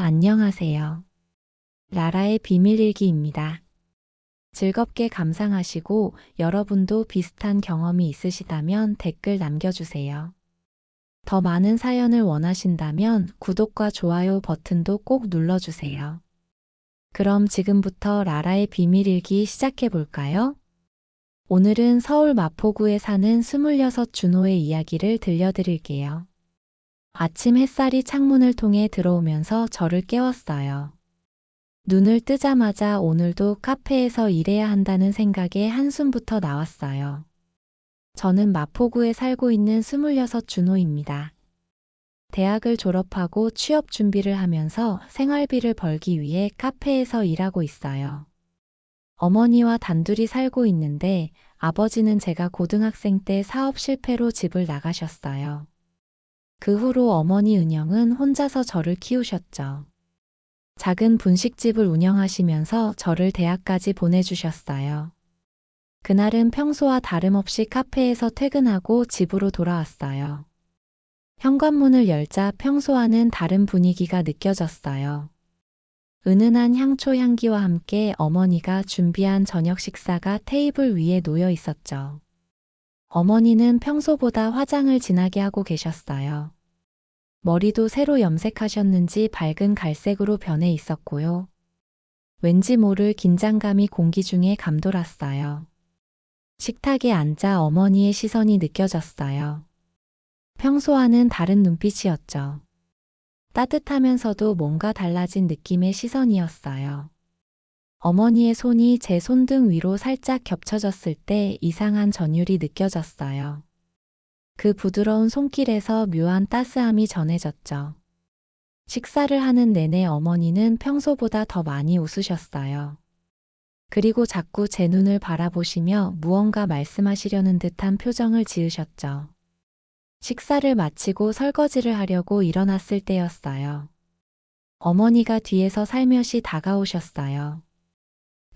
안녕하세요. 라라의 비밀일기입니다. 즐겁게 감상하시고 여러분도 비슷한 경험이 있으시다면 댓글 남겨주세요. 더 많은 사연을 원하신다면 구독과 좋아요 버튼도 꼭 눌러주세요. 그럼 지금부터 라라의 비밀일기 시작해 볼까요? 오늘은 서울 마포구에 사는 26 준호의 이야기를 들려드릴게요. 아침 햇살이 창문을 통해 들어오면서 저를 깨웠어요. 눈을 뜨자마자 오늘도 카페에서 일해야 한다는 생각에 한숨부터 나왔어요. 저는 마포구에 살고 있는 26 준호입니다. 대학을 졸업하고 취업 준비를 하면서 생활비를 벌기 위해 카페에서 일하고 있어요. 어머니와 단둘이 살고 있는데 아버지는 제가 고등학생 때 사업 실패로 집을 나가셨어요. 그 후로 어머니 은영은 혼자서 저를 키우셨죠. 작은 분식집을 운영하시면서 저를 대학까지 보내주셨어요. 그날은 평소와 다름없이 카페에서 퇴근하고 집으로 돌아왔어요. 현관문을 열자 평소와는 다른 분위기가 느껴졌어요. 은은한 향초 향기와 함께 어머니가 준비한 저녁 식사가 테이블 위에 놓여 있었죠. 어머니는 평소보다 화장을 진하게 하고 계셨어요. 머리도 새로 염색하셨는지 밝은 갈색으로 변해 있었고요. 왠지 모를 긴장감이 공기 중에 감돌았어요. 식탁에 앉아 어머니의 시선이 느껴졌어요. 평소와는 다른 눈빛이었죠. 따뜻하면서도 뭔가 달라진 느낌의 시선이었어요. 어머니의 손이 제 손등 위로 살짝 겹쳐졌을 때 이상한 전율이 느껴졌어요. 그 부드러운 손길에서 묘한 따스함이 전해졌죠. 식사를 하는 내내 어머니는 평소보다 더 많이 웃으셨어요. 그리고 자꾸 제 눈을 바라보시며 무언가 말씀하시려는 듯한 표정을 지으셨죠. 식사를 마치고 설거지를 하려고 일어났을 때였어요. 어머니가 뒤에서 살며시 다가오셨어요.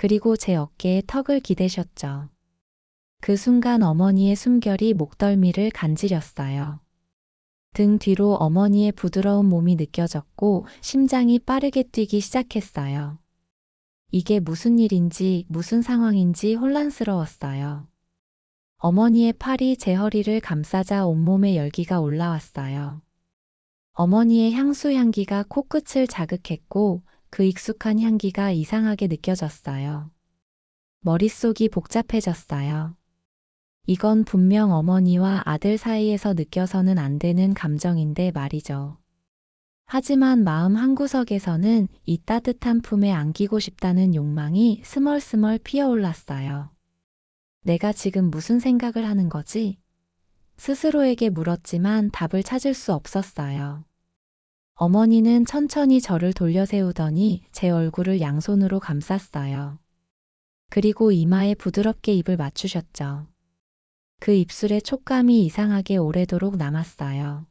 그리고 제 어깨에 턱을 기대셨죠. 그 순간 어머니의 숨결이 목덜미를 간지렸어요. 등 뒤로 어머니의 부드러운 몸이 느껴졌고 심장이 빠르게 뛰기 시작했어요. 이게 무슨 일인지 무슨 상황인지 혼란스러웠어요. 어머니의 팔이 제 허리를 감싸자 온몸에 열기가 올라왔어요. 어머니의 향수 향기가 코끝을 자극했고 그 익숙한 향기가 이상하게 느껴졌어요. 머릿속이 복잡해졌어요. 이건 분명 어머니와 아들 사이에서 느껴서는 안 되는 감정인데 말이죠. 하지만 마음 한구석에서는 이 따뜻한 품에 안기고 싶다는 욕망이 스멀스멀 피어올랐어요. 내가 지금 무슨 생각을 하는 거지? 스스로에게 물었지만 답을 찾을 수 없었어요. 어머니는 천천히 저를 돌려 세우더니 제 얼굴을 양손으로 감쌌어요. 그리고 이마에 부드럽게 입을 맞추셨죠. 그 입술의 촉감이 이상하게 오래도록 남았어요.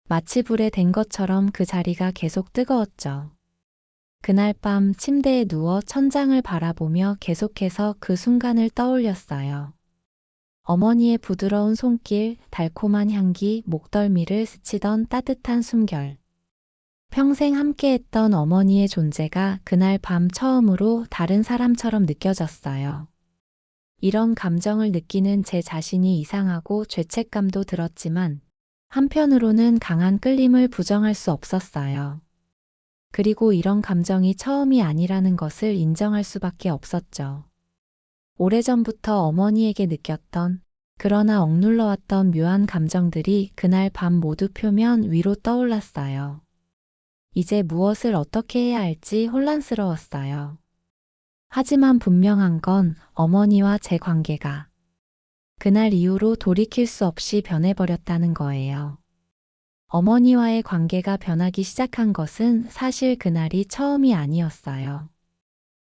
마치 불에 댄 것처럼 그 자리가 계속 뜨거웠죠. 그날 밤 침대에 누워 천장을 바라보며 계속해서 그 순간을 떠올렸어요. 어머니의 부드러운 손길, 달콤한 향기, 목덜미를 스치던 따뜻한 숨결. 평생 함께했던 어머니의 존재가 그날 밤 처음으로 다른 사람처럼 느껴졌어요. 이런 감정을 느끼는 제 자신이 이상하고 죄책감도 들었지만 한편으로는 강한 끌림을 부정할 수 없었어요. 그리고 이런 감정이 처음이 아니라는 것을 인정할 수밖에 없었죠. 오래전부터 어머니에게 느꼈던 그러나 억눌러왔던 묘한 감정들이 그날 밤 모두 표면 위로 떠올랐어요. 이제 무엇을 어떻게 해야 할지 혼란스러웠어요. 하지만 분명한 건 어머니와 제 관계가 그날 이후로 돌이킬 수 없이 변해버렸다는 거예요. 어머니와의 관계가 변하기 시작한 것은 사실 그날이 처음이 아니었어요.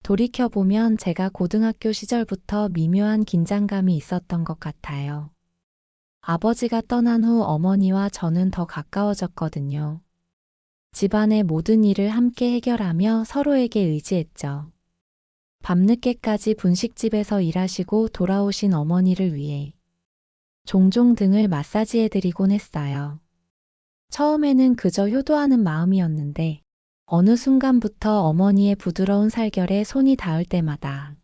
돌이켜보면 제가 고등학교 시절부터 미묘한 긴장감이 있었던 것 같아요. 아버지가 떠난 후 어머니와 저는 더 가까워졌거든요. 집안의 모든 일을 함께 해결하며 서로에게 의지했죠. 밤늦게까지 분식집에서 일하시고 돌아오신 어머니를 위해 종종 등을 마사지해드리곤 했어요. 처음에는 그저 효도하는 마음이었는데 어느 순간부터 어머니의 부드러운 살결에 손이 닿을 때마다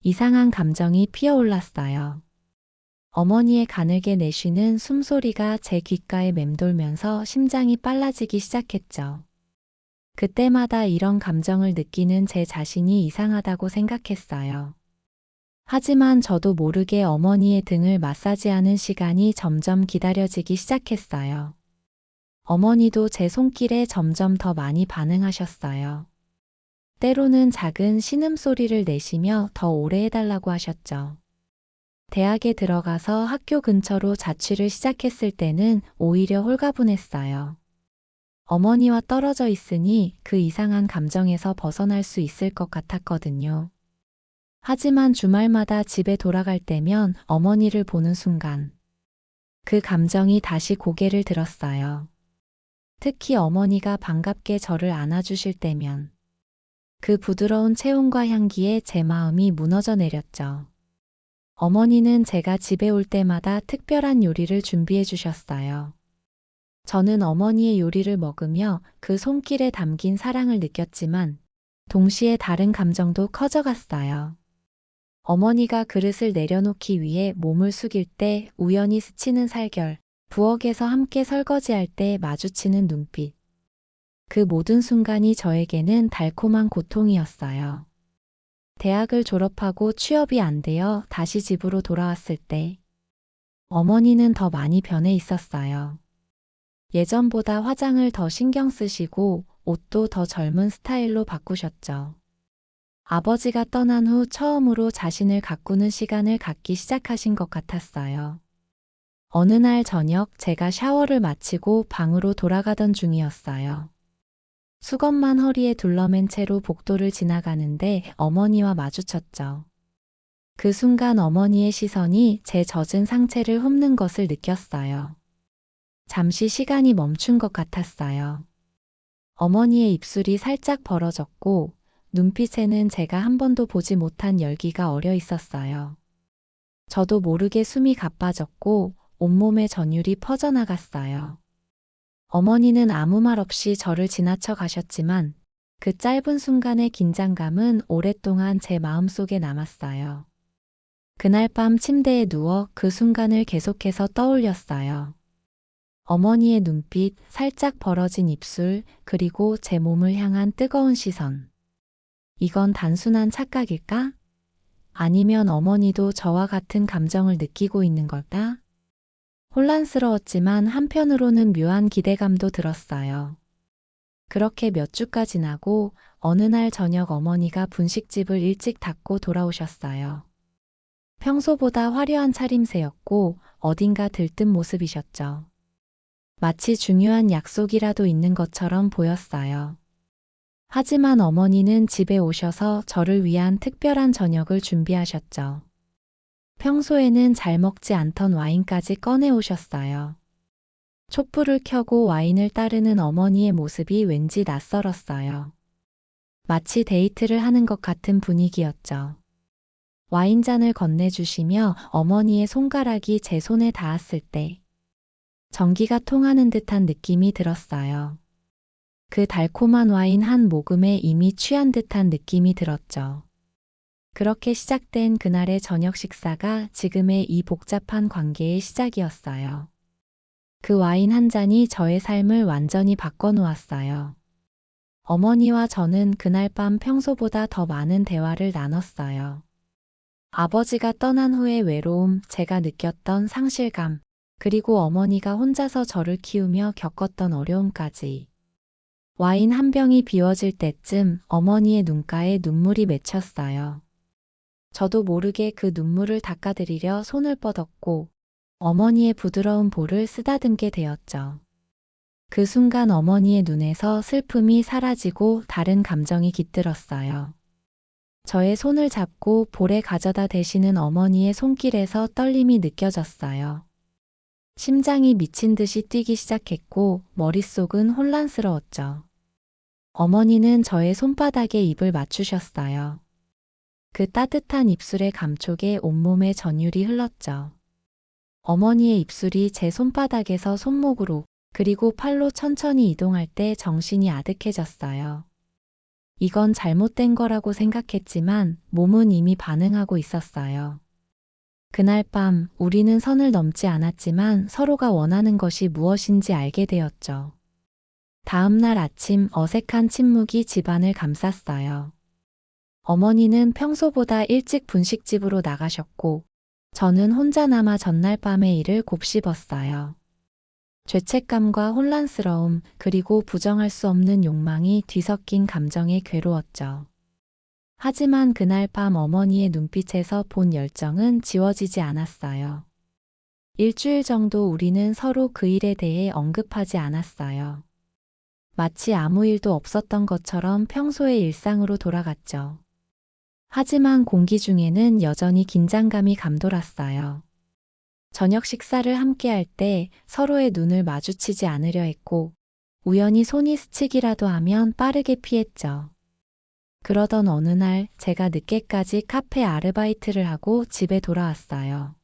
이상한 감정이 피어올랐어요. 어머니의 가늘게 내쉬는 숨소리가 제 귓가에 맴돌면서 심장이 빨라지기 시작했죠. 그때마다 이런 감정을 느끼는 제 자신이 이상하다고 생각했어요. 하지만 저도 모르게 어머니의 등을 마사지하는 시간이 점점 기다려지기 시작했어요. 어머니도 제 손길에 점점 더 많이 반응하셨어요. 때로는 작은 신음소리를 내시며 더 오래 해달라고 하셨죠. 대학에 들어가서 학교 근처로 자취를 시작했을 때는 오히려 홀가분했어요. 어머니와 떨어져 있으니 그 이상한 감정에서 벗어날 수 있을 것 같았거든요. 하지만 주말마다 집에 돌아갈 때면 어머니를 보는 순간 그 감정이 다시 고개를 들었어요. 특히 어머니가 반갑게 저를 안아주실 때면 그 부드러운 체온과 향기에 제 마음이 무너져 내렸죠. 어머니는 제가 집에 올 때마다 특별한 요리를 준비해 주셨어요. 저는 어머니의 요리를 먹으며 그 손길에 담긴 사랑을 느꼈지만 동시에 다른 감정도 커져갔어요. 어머니가 그릇을 내려놓기 위해 몸을 숙일 때 우연히 스치는 살결, 부엌에서 함께 설거지할 때 마주치는 눈빛. 그 모든 순간이 저에게는 달콤한 고통이었어요. 대학을 졸업하고 취업이 안 되어 다시 집으로 돌아왔을 때 어머니는 더 많이 변해 있었어요. 예전보다 화장을 더 신경 쓰시고 옷도 더 젊은 스타일로 바꾸셨죠. 아버지가 떠난 후 처음으로 자신을 가꾸는 시간을 갖기 시작하신 것 같았어요. 어느 날 저녁 제가 샤워를 마치고 방으로 돌아가던 중이었어요. 수건만 허리에 둘러맨 채로 복도를 지나가는데 어머니와 마주쳤죠. 그 순간 어머니의 시선이 제 젖은 상체를 훑는 것을 느꼈어요. 잠시 시간이 멈춘 것 같았어요. 어머니의 입술이 살짝 벌어졌고 눈빛에는 제가 한 번도 보지 못한 열기가 어려 있었어요. 저도 모르게 숨이 가빠졌고 온몸에 전율이 퍼져나갔어요. 어머니는 아무 말 없이 저를 지나쳐 가셨지만 그 짧은 순간의 긴장감은 오랫동안 제 마음속에 남았어요. 그날 밤 침대에 누워 그 순간을 계속해서 떠올렸어요. 어머니의 눈빛, 살짝 벌어진 입술, 그리고 제 몸을 향한 뜨거운 시선. 이건 단순한 착각일까? 아니면 어머니도 저와 같은 감정을 느끼고 있는 걸까? 혼란스러웠지만 한편으로는 묘한 기대감도 들었어요. 그렇게 몇 주가 지나고 어느 날 저녁 어머니가 분식집을 일찍 닫고 돌아오셨어요. 평소보다 화려한 차림새였고 어딘가 들뜬 모습이셨죠. 마치 중요한 약속이라도 있는 것처럼 보였어요. 하지만 어머니는 집에 오셔서 저를 위한 특별한 저녁을 준비하셨죠. 평소에는 잘 먹지 않던 와인까지 꺼내 오셨어요. 촛불을 켜고 와인을 따르는 어머니의 모습이 왠지 낯설었어요. 마치 데이트를 하는 것 같은 분위기였죠. 와인잔을 건네주시며 어머니의 손가락이 제 손에 닿았을 때 전기가 통하는 듯한 느낌이 들었어요. 그 달콤한 와인 한 모금에 이미 취한 듯한 느낌이 들었죠. 그렇게 시작된 그날의 저녁 식사가 지금의 이 복잡한 관계의 시작이었어요. 그 와인 한 잔이 저의 삶을 완전히 바꿔놓았어요. 어머니와 저는 그날 밤 평소보다 더 많은 대화를 나눴어요. 아버지가 떠난 후의 외로움, 제가 느꼈던 상실감, 그리고 어머니가 혼자서 저를 키우며 겪었던 어려움까지. 와인 한 병이 비워질 때쯤 어머니의 눈가에 눈물이 맺혔어요. 저도 모르게 그 눈물을 닦아드리려 손을 뻗었고 어머니의 부드러운 볼을 쓰다듬게 되었죠. 그 순간 어머니의 눈에서 슬픔이 사라지고 다른 감정이 깃들었어요. 저의 손을 잡고 볼에 가져다 대시는 어머니의 손길에서 떨림이 느껴졌어요. 심장이 미친 듯이 뛰기 시작했고 머릿속은 혼란스러웠죠. 어머니는 저의 손바닥에 입을 맞추셨어요. 그 따뜻한 입술의 감촉에 온몸에 전율이 흘렀죠. 어머니의 입술이 제 손바닥에서 손목으로 그리고 팔로 천천히 이동할 때 정신이 아득해졌어요. 이건 잘못된 거라고 생각했지만 몸은 이미 반응하고 있었어요. 그날 밤 우리는 선을 넘지 않았지만 서로가 원하는 것이 무엇인지 알게 되었죠. 다음 날 아침 어색한 침묵이 집안을 감쌌어요. 어머니는 평소보다 일찍 분식집으로 나가셨고 저는 혼자 남아 전날 밤의 일을 곱씹었어요. 죄책감과 혼란스러움 그리고 부정할 수 없는 욕망이 뒤섞인 감정에 괴로웠죠. 하지만 그날 밤 어머니의 눈빛에서 본 열정은 지워지지 않았어요. 일주일 정도 우리는 서로 그 일에 대해 언급하지 않았어요. 마치 아무 일도 없었던 것처럼 평소의 일상으로 돌아갔죠. 하지만 공기 중에는 여전히 긴장감이 감돌았어요. 저녁 식사를 함께 할 때 서로의 눈을 마주치지 않으려 했고, 우연히 손이 스치기라도 하면 빠르게 피했죠. 그러던 어느 날 제가 늦게까지 카페 아르바이트를 하고 집에 돌아왔어요.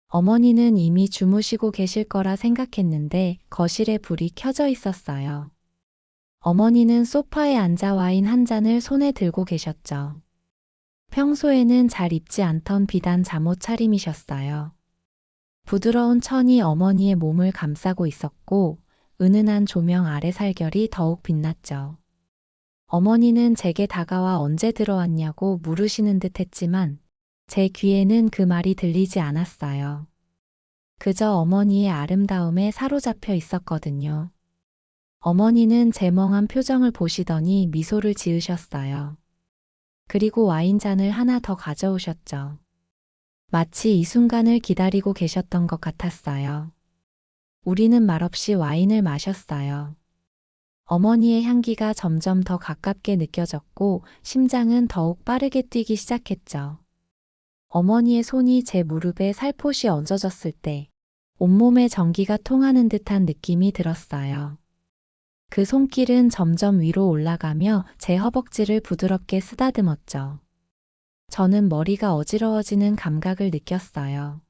어머니는 이미 주무시고 계실 거라 생각했는데 거실에 불이 켜져 있었어요. 어머니는 소파에 앉아 와인 한 잔을 손에 들고 계셨죠. 평소에는 잘 입지 않던 비단 잠옷 차림이셨어요. 부드러운 천이 어머니의 몸을 감싸고 있었고 은은한 조명 아래 살결이 더욱 빛났죠. 어머니는 제게 다가와 언제 들어왔냐고 물으시는 듯 했지만 제 귀에는 그 말이 들리지 않았어요. 그저 어머니의 아름다움에 사로잡혀 있었거든요. 어머니는 제 멍한 표정을 보시더니 미소를 지으셨어요. 그리고 와인잔을 하나 더 가져오셨죠. 마치 이 순간을 기다리고 계셨던 것 같았어요. 우리는 말없이 와인을 마셨어요. 어머니의 향기가 점점 더 가깝게 느껴졌고 심장은 더욱 빠르게 뛰기 시작했죠. 어머니의 손이 제 무릎에 살포시 얹어졌을 때 온몸에 전기가 통하는 듯한 느낌이 들었어요. 그 손길은 점점 위로 올라가며 제 허벅지를 부드럽게 쓰다듬었죠. 저는 머리가 어지러워지는 감각을 느꼈어요.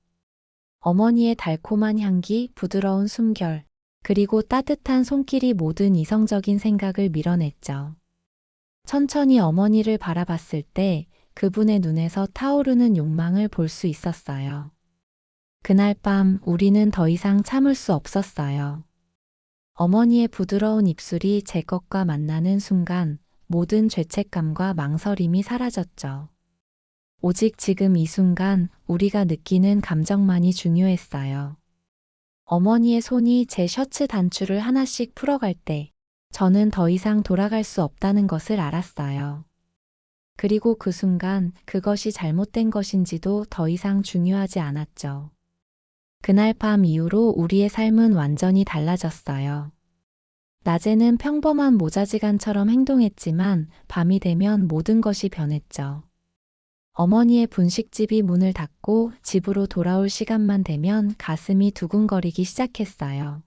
어머니의 달콤한 향기, 부드러운 숨결, 그리고 따뜻한 손길이 모든 이성적인 생각을 밀어냈죠. 천천히 어머니를 바라봤을 때 그분의 눈에서 타오르는 욕망을 볼 수 있었어요. 그날 밤 우리는 더 이상 참을 수 없었어요. 어머니의 부드러운 입술이 제 것과 만나는 순간 모든 죄책감과 망설임이 사라졌죠. 오직 지금 이 순간 우리가 느끼는 감정만이 중요했어요. 어머니의 손이 제 셔츠 단추를 하나씩 풀어갈 때 저는 더 이상 돌아갈 수 없다는 것을 알았어요. 그리고 그 순간 그것이 잘못된 것인지도 더 이상 중요하지 않았죠. 그날 밤 이후로 우리의 삶은 완전히 달라졌어요. 낮에는 평범한 모자지간처럼 행동했지만 밤이 되면 모든 것이 변했죠. 어머니의 분식집이 문을 닫고 집으로 돌아올 시간만 되면 가슴이 두근거리기 시작했어요.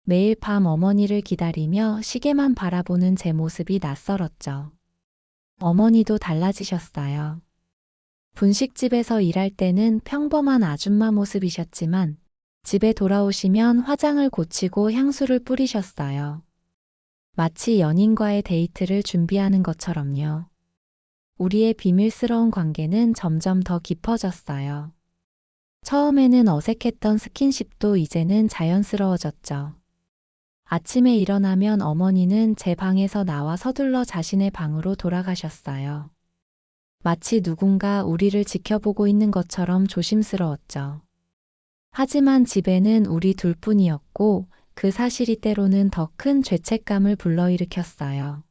매일 밤 어머니를 기다리며 시계만 바라보는 제 모습이 낯설었죠. 어머니도 달라지셨어요. 분식집에서 일할 때는 평범한 아줌마 모습이셨지만 집에 돌아오시면 화장을 고치고 향수를 뿌리셨어요. 마치 연인과의 데이트를 준비하는 것처럼요. 우리의 비밀스러운 관계는 점점 더 깊어졌어요. 처음에는 어색했던 스킨십도 이제는 자연스러워졌죠. 아침에 일어나면 어머니는 제 방에서 나와 서둘러 자신의 방으로 돌아가셨어요. 마치 누군가 우리를 지켜보고 있는 것처럼 조심스러웠죠. 하지만 집에는 우리 둘뿐이었고 그 사실이 때로는 더 큰 죄책감을 불러일으켰어요.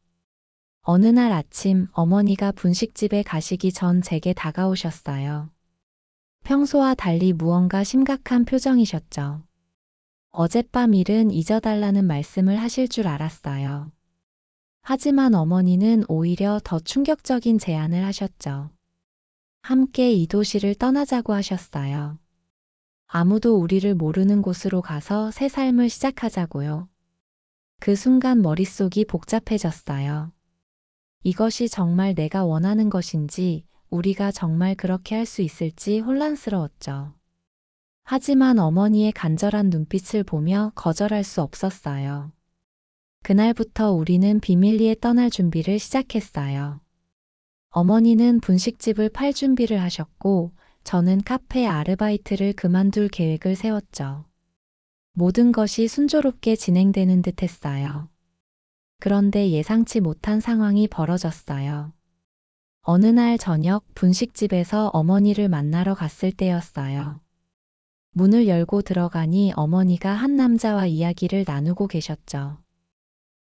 어느 날 아침 어머니가 분식집에 가시기 전 제게 다가오셨어요. 평소와 달리 무언가 심각한 표정이셨죠. 어젯밤 일은 잊어달라는 말씀을 하실 줄 알았어요. 하지만 어머니는 오히려 더 충격적인 제안을 하셨죠. 함께 이 도시를 떠나자고 하셨어요. 아무도 우리를 모르는 곳으로 가서 새 삶을 시작하자고요. 그 순간 머릿속이 복잡해졌어요. 이것이 정말 내가 원하는 것인지, 우리가 정말 그렇게 할 수 있을지 혼란스러웠죠. 하지만 어머니의 간절한 눈빛을 보며 거절할 수 없었어요. 그날부터 우리는 비밀리에 떠날 준비를 시작했어요. 어머니는 분식집을 팔 준비를 하셨고, 저는 카페 아르바이트를 그만둘 계획을 세웠죠. 모든 것이 순조롭게 진행되는 듯 했어요. 그런데 예상치 못한 상황이 벌어졌어요. 어느 날 저녁 분식집에서 어머니를 만나러 갔을 때였어요. 문을 열고 들어가니 어머니가 한 남자와 이야기를 나누고 계셨죠.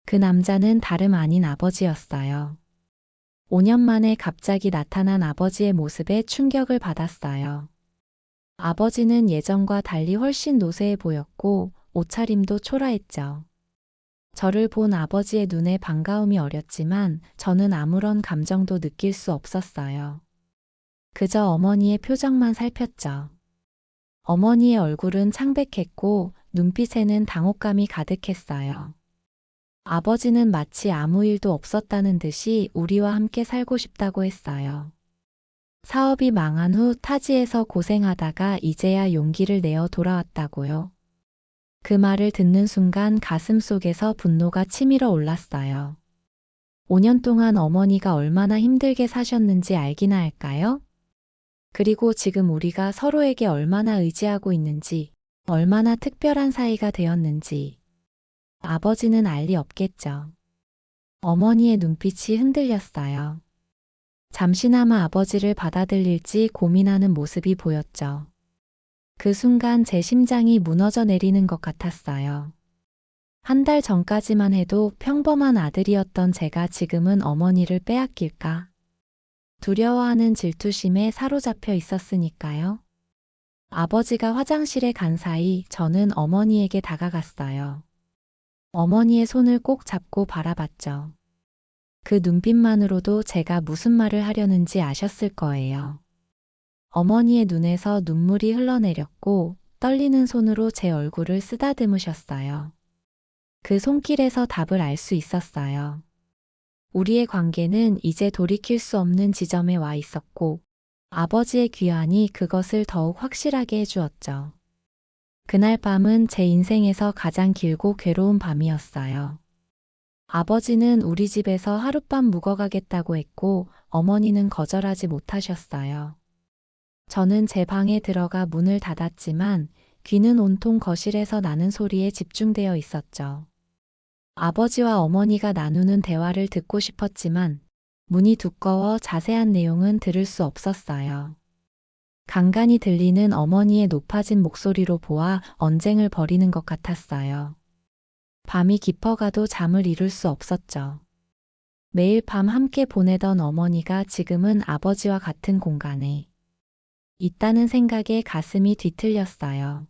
그 남자는 다름 아닌 아버지였어요. 5년 만에 갑자기 나타난 아버지의 모습에 충격을 받았어요. 아버지는 예전과 달리 훨씬 노쇠해 보였고 옷차림도 초라했죠. 저를 본 아버지의 눈에 반가움이 어렸지만 저는 아무런 감정도 느낄 수 없었어요. 그저 어머니의 표정만 살폈죠. 어머니의 얼굴은 창백했고 눈빛에는 당혹감이 가득했어요. 아버지는 마치 아무 일도 없었다는 듯이 우리와 함께 살고 싶다고 했어요. 사업이 망한 후 타지에서 고생하다가 이제야 용기를 내어 돌아왔다고요. 그 말을 듣는 순간 가슴 속에서 분노가 치밀어 올랐어요. 5년 동안 어머니가 얼마나 힘들게 사셨는지 알기나 할까요? 그리고 지금 우리가 서로에게 얼마나 의지하고 있는지, 얼마나 특별한 사이가 되었는지. 아버지는 알 리 없겠죠. 어머니의 눈빛이 흔들렸어요. 잠시나마 아버지를 받아들일지 고민하는 모습이 보였죠. 그 순간 제 심장이 무너져 내리는 것 같았어요. 한 달 전까지만 해도 평범한 아들이었던 제가 지금은 어머니를 빼앗길까? 두려워하는 질투심에 사로잡혀 있었으니까요. 아버지가 화장실에 간 사이 저는 어머니에게 다가갔어요. 어머니의 손을 꼭 잡고 바라봤죠. 그 눈빛만으로도 제가 무슨 말을 하려는지 아셨을 거예요. 어머니의 눈에서 눈물이 흘러내렸고 떨리는 손으로 제 얼굴을 쓰다듬으셨어요. 그 손길에서 답을 알 수 있었어요. 우리의 관계는 이제 돌이킬 수 없는 지점에 와 있었고 아버지의 귀환이 그것을 더욱 확실하게 해주었죠. 그날 밤은 제 인생에서 가장 길고 괴로운 밤이었어요. 아버지는 우리 집에서 하룻밤 묵어가겠다고 했고 어머니는 거절하지 못하셨어요. 저는 제 방에 들어가 문을 닫았지만 귀는 온통 거실에서 나는 소리에 집중되어 있었죠. 아버지와 어머니가 나누는 대화를 듣고 싶었지만 문이 두꺼워 자세한 내용은 들을 수 없었어요. 간간이 들리는 어머니의 높아진 목소리로 보아 언쟁을 벌이는 것 같았어요. 밤이 깊어가도 잠을 이룰 수 없었죠. 매일 밤 함께 보내던 어머니가 지금은 아버지와 같은 공간에 있다는 생각에 가슴이 뒤틀렸어요.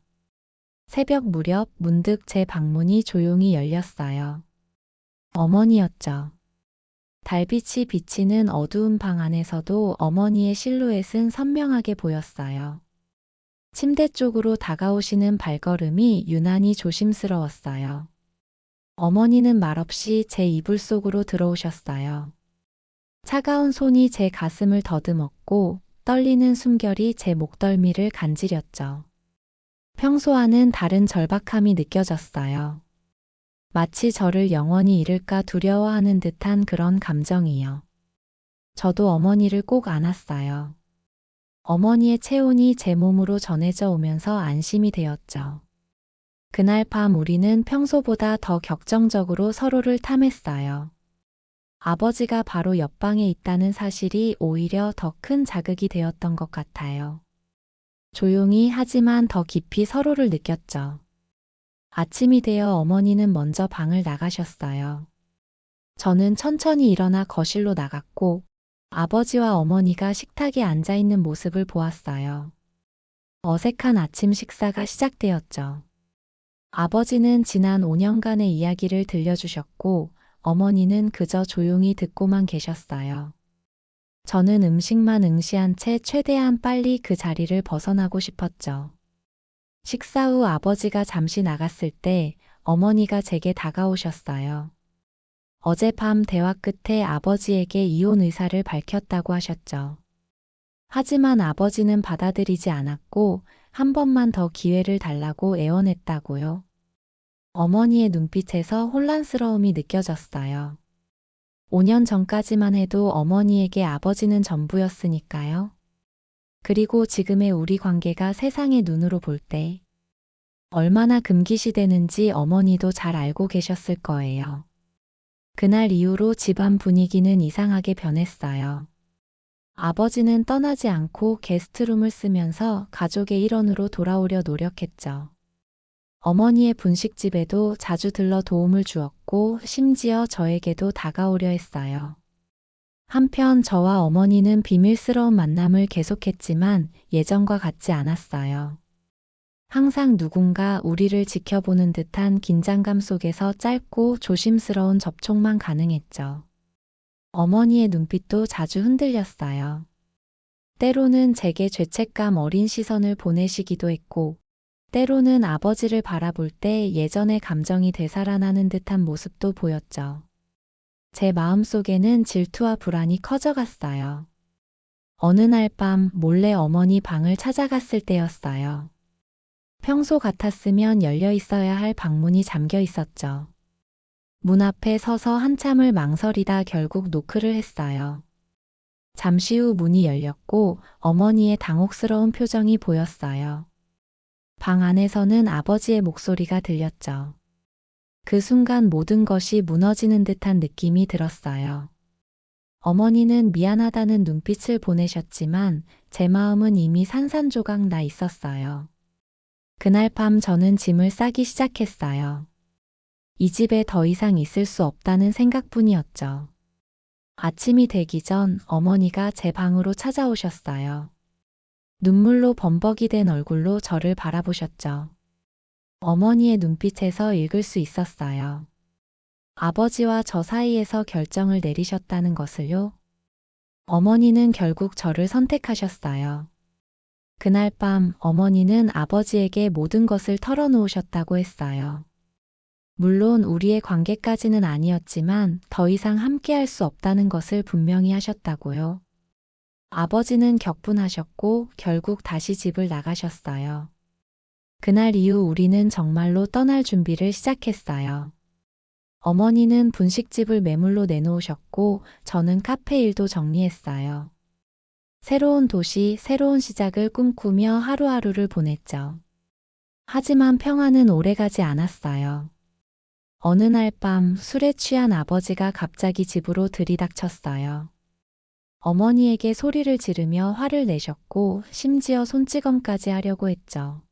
새벽 무렵 문득 제 방문이 조용히 열렸어요. 어머니였죠. 달빛이 비치는 어두운 방 안에서도 어머니의 실루엣은 선명하게 보였어요. 침대 쪽으로 다가오시는 발걸음이 유난히 조심스러웠어요. 어머니는 말없이 제 이불 속으로 들어오셨어요. 차가운 손이 제 가슴을 더듬었고 떨리는 숨결이 제 목덜미를 간지렸죠. 평소와는 다른 절박함이 느껴졌어요. 마치 저를 영원히 잃을까 두려워하는 듯한 그런 감정이요. 저도 어머니를 꼭 안았어요. 어머니의 체온이 제 몸으로 전해져 오면서 안심이 되었죠. 그날 밤 우리는 평소보다 더 격정적으로 서로를 탐했어요. 아버지가 바로 옆방에 있다는 사실이 오히려 더 큰 자극이 되었던 것 같아요. 조용히 하지만 더 깊이 서로를 느꼈죠. 아침이 되어 어머니는 먼저 방을 나가셨어요. 저는 천천히 일어나 거실로 나갔고 아버지와 어머니가 식탁에 앉아 있는 모습을 보았어요. 어색한 아침 식사가 시작되었죠. 아버지는 지난 5년간의 이야기를 들려주셨고 어머니는 그저 조용히 듣고만 계셨어요. 저는 음식만 응시한 채 최대한 빨리 그 자리를 벗어나고 싶었죠. 식사 후 아버지가 잠시 나갔을 때 어머니가 제게 다가오셨어요. 어젯밤 대화 끝에 아버지에게 이혼 의사를 밝혔다고 하셨죠. 하지만 아버지는 받아들이지 않았고 한 번만 더 기회를 달라고 애원했다고요. 어머니의 눈빛에서 혼란스러움이 느껴졌어요. 5년 전까지만 해도 어머니에게 아버지는 전부였으니까요. 그리고 지금의 우리 관계가 세상의 눈으로 볼 때 얼마나 금기시되는지 어머니도 잘 알고 계셨을 거예요. 그날 이후로 집안 분위기는 이상하게 변했어요. 아버지는 떠나지 않고 게스트룸을 쓰면서 가족의 일원으로 돌아오려 노력했죠. 어머니의 분식집에도 자주 들러 도움을 주었고 심지어 저에게도 다가오려 했어요. 한편 저와 어머니는 비밀스러운 만남을 계속했지만 예전과 같지 않았어요. 항상 누군가 우리를 지켜보는 듯한 긴장감 속에서 짧고 조심스러운 접촉만 가능했죠. 어머니의 눈빛도 자주 흔들렸어요. 때로는 제게 죄책감 어린 시선을 보내시기도 했고, 때로는 아버지를 바라볼 때 예전의 감정이 되살아나는 듯한 모습도 보였죠. 제 마음속에는 질투와 불안이 커져갔어요. 어느 날 밤 몰래 어머니 방을 찾아갔을 때였어요. 평소 같았으면 열려 있어야 할 방문이 잠겨 있었죠. 문 앞에 서서 한참을 망설이다 결국 노크를 했어요. 잠시 후 문이 열렸고 어머니의 당혹스러운 표정이 보였어요. 방 안에서는 아버지의 목소리가 들렸죠. 그 순간 모든 것이 무너지는 듯한 느낌이 들었어요. 어머니는 미안하다는 눈빛을 보내셨지만 제 마음은 이미 산산조각 나 있었어요. 그날 밤 저는 짐을 싸기 시작했어요. 이 집에 더 이상 있을 수 없다는 생각뿐이었죠. 아침이 되기 전 어머니가 제 방으로 찾아오셨어요. 눈물로 범벅이 된 얼굴로 저를 바라보셨죠. 어머니의 눈빛에서 읽을 수 있었어요. 아버지와 저 사이에서 결정을 내리셨다는 것을요. 어머니는 결국 저를 선택하셨어요. 그날 밤 어머니는 아버지에게 모든 것을 털어놓으셨다고 했어요. 물론 우리의 관계까지는 아니었지만 더 이상 함께할 수 없다는 것을 분명히 하셨다고요. 아버지는 격분하셨고 결국 다시 집을 나가셨어요. 그날 이후 우리는 정말로 떠날 준비를 시작했어요. 어머니는 분식집을 매물로 내놓으셨고 저는 카페 일도 정리했어요. 새로운 도시, 새로운 시작을 꿈꾸며 하루하루를 보냈죠. 하지만 평화는 오래가지 않았어요. 어느 날 밤 술에 취한 아버지가 갑자기 집으로 들이닥쳤어요. 어머니에게 소리를 지르며 화를 내셨고 심지어 손찌검까지 하려고 했죠.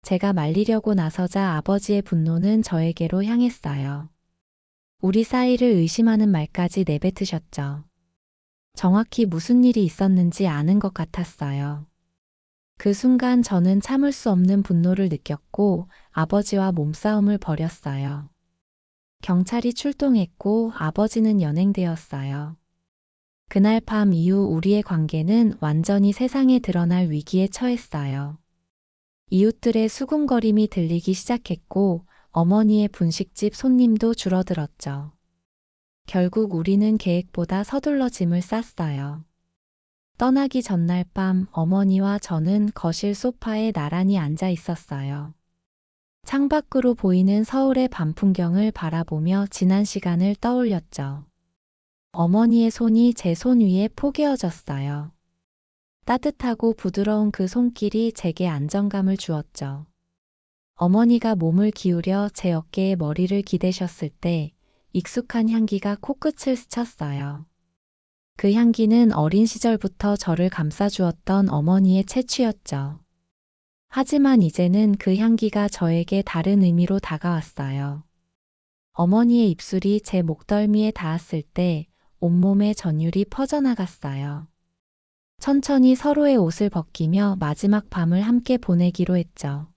제가 말리려고 나서자 아버지의 분노는 저에게로 향했어요. 우리 사이를 의심하는 말까지 내뱉으셨죠. 정확히 무슨 일이 있었는지 아는 것 같았어요. 그 순간 저는 참을 수 없는 분노를 느꼈고 아버지와 몸싸움을 벌였어요. 경찰이 출동했고 아버지는 연행되었어요. 그날 밤 이후 우리의 관계는 완전히 세상에 드러날 위기에 처했어요. 이웃들의 수군거림이 들리기 시작했고 어머니의 분식집 손님도 줄어들었죠. 결국 우리는 계획보다 서둘러 짐을 쌌어요. 떠나기 전날 밤 어머니와 저는 거실 소파에 나란히 앉아 있었어요. 창밖으로 보이는 서울의 밤 풍경을 바라보며 지난 시간을 떠올렸죠. 어머니의 손이 제 손 위에 포개어졌어요. 따뜻하고 부드러운 그 손길이 제게 안정감을 주었죠. 어머니가 몸을 기울여 제 어깨에 머리를 기대셨을 때 익숙한 향기가 코끝을 스쳤어요. 그 향기는 어린 시절부터 저를 감싸주었던 어머니의 채취였죠. 하지만 이제는 그 향기가 저에게 다른 의미로 다가왔어요. 어머니의 입술이 제 목덜미에 닿았을 때 온몸에 전율이 퍼져나갔어요. 천천히 서로의 옷을 벗기며 마지막 밤을 함께 보내기로 했죠.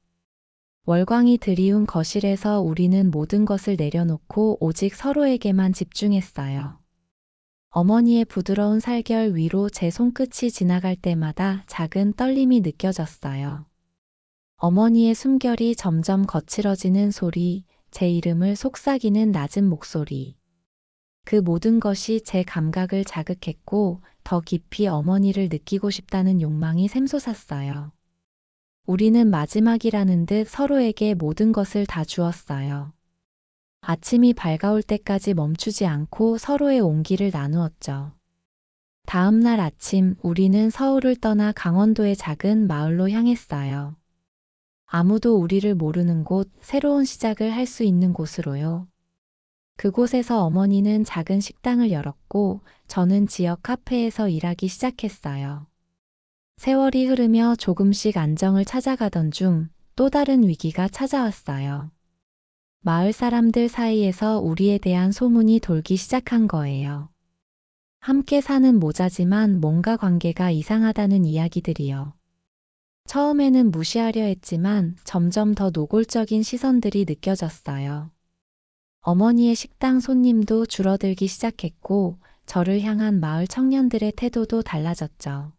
월광이 드리운 거실에서 우리는 모든 것을 내려놓고 오직 서로에게만 집중했어요. 어머니의 부드러운 살결 위로 제 손끝이 지나갈 때마다 작은 떨림이 느껴졌어요. 어머니의 숨결이 점점 거칠어지는 소리, 제 이름을 속삭이는 낮은 목소리. 그 모든 것이 제 감각을 자극했고 더 깊이 어머니를 느끼고 싶다는 욕망이 샘솟았어요. 우리는 마지막이라는 듯 서로에게 모든 것을 다 주었어요. 아침이 밝아올 때까지 멈추지 않고 서로의 온기를 나누었죠. 다음 날 아침 우리는 서울을 떠나 강원도의 작은 마을로 향했어요. 아무도 우리를 모르는 곳, 새로운 시작을 할 수 있는 곳으로요. 그곳에서 어머니는 작은 식당을 열었고 저는 지역 카페에서 일하기 시작했어요. 세월이 흐르며 조금씩 안정을 찾아가던 중 또 다른 위기가 찾아왔어요. 마을 사람들 사이에서 우리에 대한 소문이 돌기 시작한 거예요. 함께 사는 모자지만 뭔가 관계가 이상하다는 이야기들이요. 처음에는 무시하려 했지만 점점 더 노골적인 시선들이 느껴졌어요. 어머니의 식당 손님도 줄어들기 시작했고 저를 향한 마을 청년들의 태도도 달라졌죠.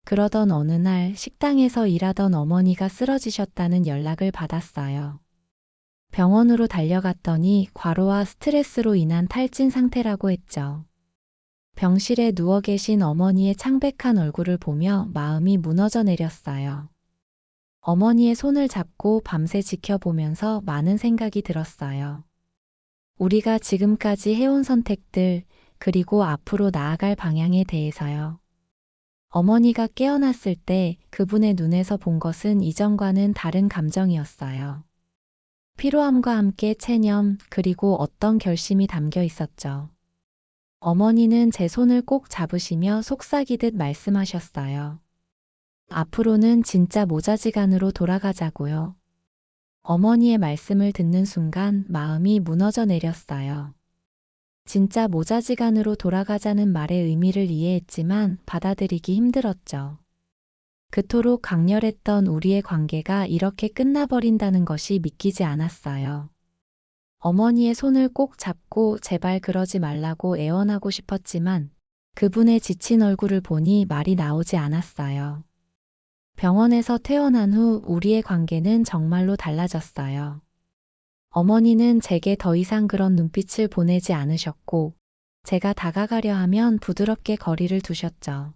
그러던 어느 날 식당에서 일하던 어머니가 쓰러지셨다는 연락을 받았어요. 병원으로 달려갔더니 과로와 스트레스로 인한 탈진 상태라고 했죠. 병실에 누워 계신 어머니의 창백한 얼굴을 보며 마음이 무너져 내렸어요. 어머니의 손을 잡고 밤새 지켜보면서 많은 생각이 들었어요. 우리가 지금까지 해온 선택들, 그리고 앞으로 나아갈 방향에 대해서요. 어머니가 깨어났을 때 그분의 눈에서 본 것은 이전과는 다른 감정이었어요. 피로함과 함께 체념, 그리고 어떤 결심이 담겨 있었죠. 어머니는 제 손을 꼭 잡으시며 속삭이듯 말씀하셨어요. 앞으로는 진짜 모자지간으로 돌아가자고요. 어머니의 말씀을 듣는 순간 마음이 무너져 내렸어요. 진짜 모자지간으로 돌아가자는 말의 의미를 이해했지만 받아들이기 힘들었죠. 그토록 강렬했던 우리의 관계가 이렇게 끝나버린다는 것이 믿기지 않았어요. 어머니의 손을 꼭 잡고 제발 그러지 말라고 애원하고 싶었지만 그분의 지친 얼굴을 보니 말이 나오지 않았어요. 병원에서 퇴원한 후 우리의 관계는 정말로 달라졌어요. 어머니는 제게 더 이상 그런 눈빛을 보내지 않으셨고 제가 다가가려 하면 부드럽게 거리를 두셨죠.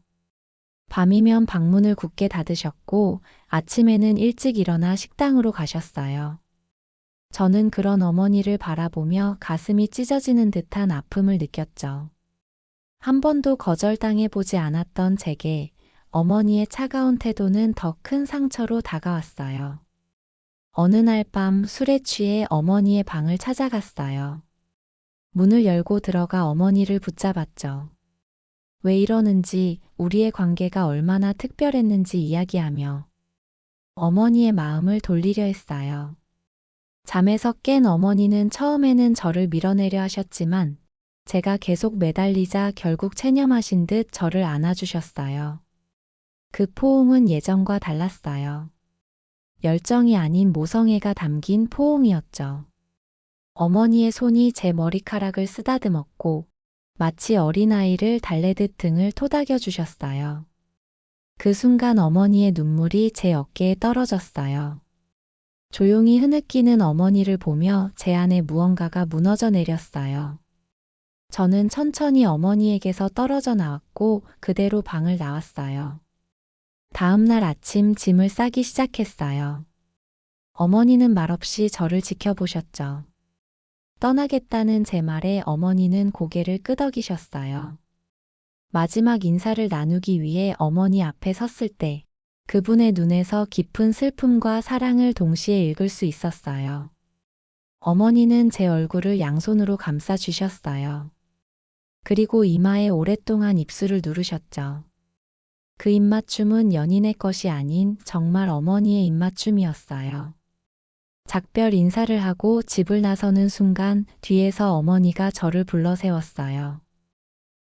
밤이면 방문을 굳게 닫으셨고 아침에는 일찍 일어나 식당으로 가셨어요. 저는 그런 어머니를 바라보며 가슴이 찢어지는 듯한 아픔을 느꼈죠. 한 번도 거절당해 보지 않았던 제게 어머니의 차가운 태도는 더 큰 상처로 다가왔어요. 어느 날 밤 술에 취해 어머니의 방을 찾아갔어요. 문을 열고 들어가 어머니를 붙잡았죠. 왜 이러는지, 우리의 관계가 얼마나 특별했는지 이야기하며 어머니의 마음을 돌리려 했어요. 잠에서 깬 어머니는 처음에는 저를 밀어내려 하셨지만 제가 계속 매달리자 결국 체념하신 듯 저를 안아주셨어요. 그 포옹은 예전과 달랐어요. 열정이 아닌 모성애가 담긴 포옹이었죠. 어머니의 손이 제 머리카락을 쓰다듬었고 마치 어린아이를 달래듯 등을 토닥여 주셨어요. 그 순간 어머니의 눈물이 제 어깨에 떨어졌어요. 조용히 흐느끼는 어머니를 보며 제 안에 무언가가 무너져 내렸어요. 저는 천천히 어머니에게서 떨어져 나왔고 그대로 방을 나왔어요. 다음 날 아침 짐을 싸기 시작했어요. 어머니는 말없이 저를 지켜보셨죠. 떠나겠다는 제 말에 어머니는 고개를 끄덕이셨어요. 마지막 인사를 나누기 위해 어머니 앞에 섰을 때 그분의 눈에서 깊은 슬픔과 사랑을 동시에 읽을 수 있었어요. 어머니는 제 얼굴을 양손으로 감싸 주셨어요. 그리고 이마에 오랫동안 입술을 누르셨죠. 그 입맞춤은 연인의 것이 아닌 정말 어머니의 입맞춤이었어요. 작별 인사를 하고 집을 나서는 순간 뒤에서 어머니가 저를 불러 세웠어요.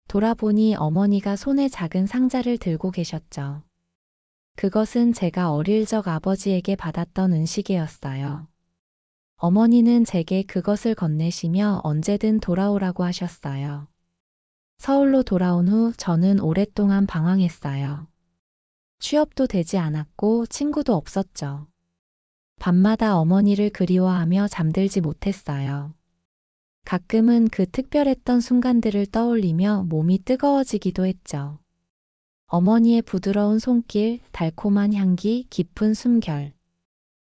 돌아보니 어머니가 손에 작은 상자를 들고 계셨죠. 그것은 제가 어릴 적 아버지에게 받았던 은시계였어요. 어머니는 제게 그것을 건네시며 언제든 돌아오라고 하셨어요. 서울로 돌아온 후 저는 오랫동안 방황했어요. 취업도 되지 않았고 친구도 없었죠. 밤마다 어머니를 그리워하며 잠들지 못했어요. 가끔은 그 특별했던 순간들을 떠올리며 몸이 뜨거워지기도 했죠. 어머니의 부드러운 손길, 달콤한 향기, 깊은 숨결.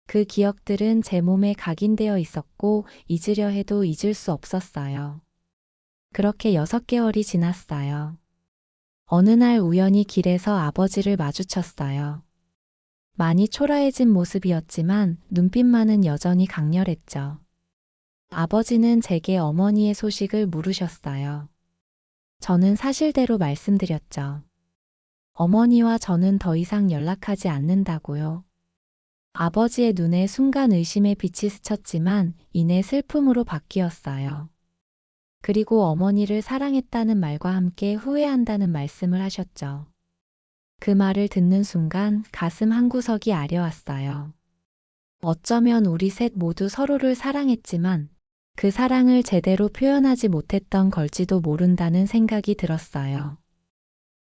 그 기억들은 제 몸에 각인되어 있었고 잊으려 해도 잊을 수 없었어요. 그렇게 6개월이 지났어요. 어느 날 우연히 길에서 아버지를 마주쳤어요. 많이 초라해진 모습이었지만 눈빛만은 여전히 강렬했죠. 아버지는 제게 어머니의 소식을 물으셨어요. 저는 사실대로 말씀드렸죠. 어머니와 저는 더 이상 연락하지 않는다고요. 아버지의 눈에 순간 의심의 빛이 스쳤지만 이내 슬픔으로 바뀌었어요. 그리고 어머니를 사랑했다는 말과 함께 후회한다는 말씀을 하셨죠. 그 말을 듣는 순간 가슴 한구석이 아려왔어요. 어쩌면 우리 셋 모두 서로를 사랑했지만 그 사랑을 제대로 표현하지 못했던 걸지도 모른다는 생각이 들었어요.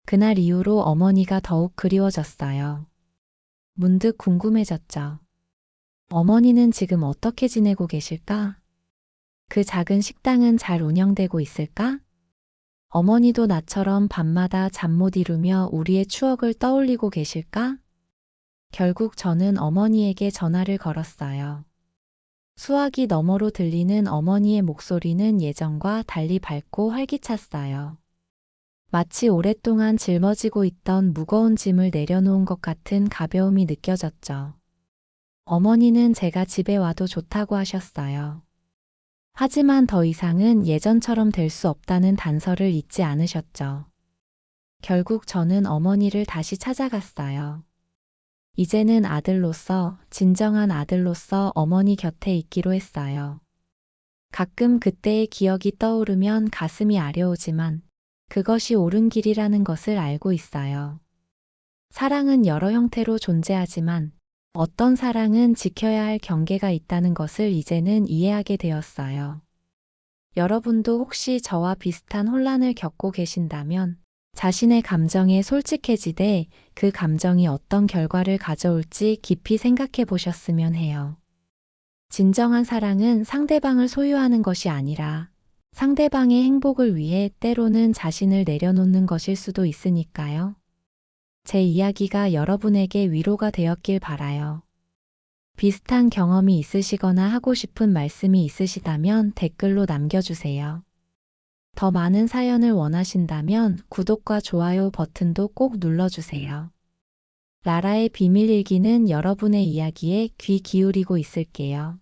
그날 이후로 어머니가 더욱 그리워졌어요. 문득 궁금해졌죠. 어머니는 지금 어떻게 지내고 계실까? 그 작은 식당은 잘 운영되고 있을까? 어머니도 나처럼 밤마다 잠 못 이루며 우리의 추억을 떠올리고 계실까? 결국 저는 어머니에게 전화를 걸었어요. 수화기 너머로 들리는 어머니의 목소리는 예전과 달리 밝고 활기찼어요. 마치 오랫동안 짊어지고 있던 무거운 짐을 내려놓은 것 같은 가벼움이 느껴졌죠. 어머니는 제가 집에 와도 좋다고 하셨어요. 하지만 더 이상은 예전처럼 될 수 없다는 단서를 잊지 않으셨죠. 결국 저는 어머니를 다시 찾아갔어요. 이제는 아들로서, 진정한 아들로서 어머니 곁에 있기로 했어요. 가끔 그때의 기억이 떠오르면 가슴이 아려오지만 그것이 옳은 길이라는 것을 알고 있어요. 사랑은 여러 형태로 존재하지만 어떤 사랑은 지켜야 할 경계가 있다는 것을 이제는 이해하게 되었어요. 여러분도 혹시 저와 비슷한 혼란을 겪고 계신다면 자신의 감정에 솔직해지되 그 감정이 어떤 결과를 가져올지 깊이 생각해 보셨으면 해요. 진정한 사랑은 상대방을 소유하는 것이 아니라 상대방의 행복을 위해 때로는 자신을 내려놓는 것일 수도 있으니까요. 제 이야기가 여러분에게 위로가 되었길 바라요. 비슷한 경험이 있으시거나 하고 싶은 말씀이 있으시다면 댓글로 남겨주세요. 더 많은 사연을 원하신다면 구독과 좋아요 버튼도 꼭 눌러주세요. 라라의 비밀일기는 여러분의 이야기에 귀 기울이고 있을게요.